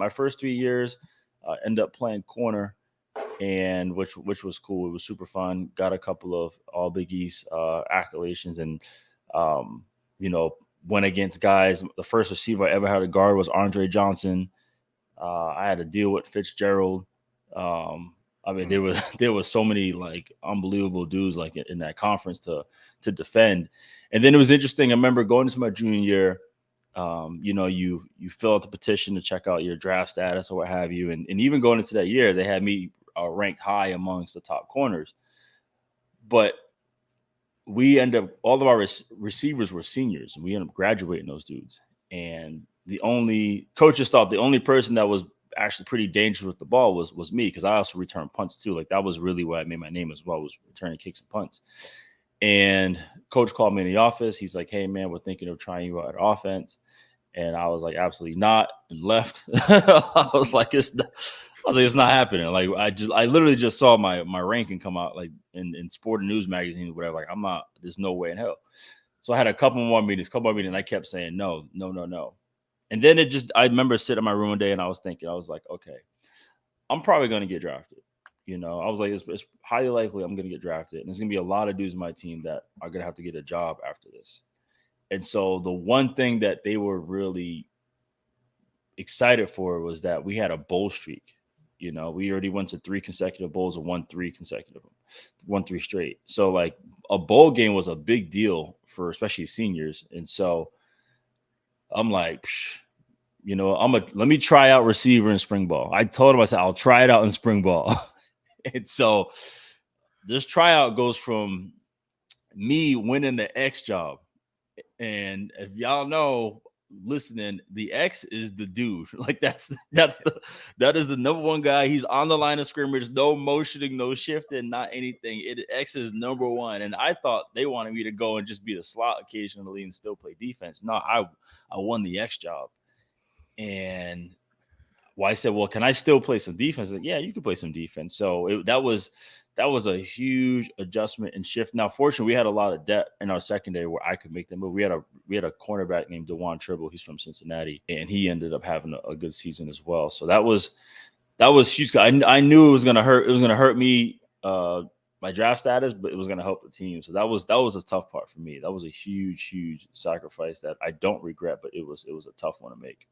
my first 3 years, ended up playing corner, and which was cool. It was super fun. Got a couple of All Big East accolations, and um, you know, went against guys. The first receiver I ever had to guard was Andre Johnson. I had to deal with Fitzgerald. I mean, there was so many like unbelievable dudes like in that conference to defend. And then it was interesting. I remember going into my junior year. You fill out the petition to check out your draft status or what have you, and even going into that year, they had me ranked high amongst the top corners. But we end up all of our receivers were seniors, and we end up graduating those dudes. And the only coaches thought the only person that was actually pretty dangerous with the ball was me, because I also returned punts too. Like that was really what I made my name as well, was returning kicks and punts. And coach called me in the office. He's like, "Hey man, we're thinking of trying you out at offense." And I was like, "Absolutely not," and left. I was like, it's not happening. Like I literally just saw my ranking come out like in Sport and News magazine or whatever. Like I'm not. There's no way in hell. So I had a couple more meetings. And I kept saying no, no, no, no. And then I remember sitting in my room one day and I was like, okay, I'm probably going to get drafted. I was like, it's highly likely I'm going to get drafted. And there's going to be a lot of dudes in my team that are going to have to get a job after this. And so the one thing that they were really excited for was that we had a bowl streak. We already went to 3 consecutive bowls and won 3 straight. So like a bowl game was a big deal for especially seniors. And so I'm like, let me try out receiver in spring ball. I told him, I said, I'll try it out in spring ball. And so this tryout goes from me winning the X job. And if y'all know, listening, the X is the dude. Like that is the number one guy. He's on the line of scrimmage, no motioning, no shifting, not anything. X is number one. And I thought they wanted me to go and just be the slot occasionally and still play defense. No, I won the X job. And I said, well, can I still play some defense? Like, yeah, you can play some defense. So that was a huge adjustment and shift. Now, fortunately, we had a lot of depth in our secondary where I could make them move. We had a cornerback named DeJuan Tribble. He's from Cincinnati, and he ended up having a good season as well. So that was huge. I knew it was going to hurt. It was going to hurt me, my draft status, but it was going to help the team. So that was a tough part for me. That was a huge, huge sacrifice that I don't regret, but it was a tough one to make.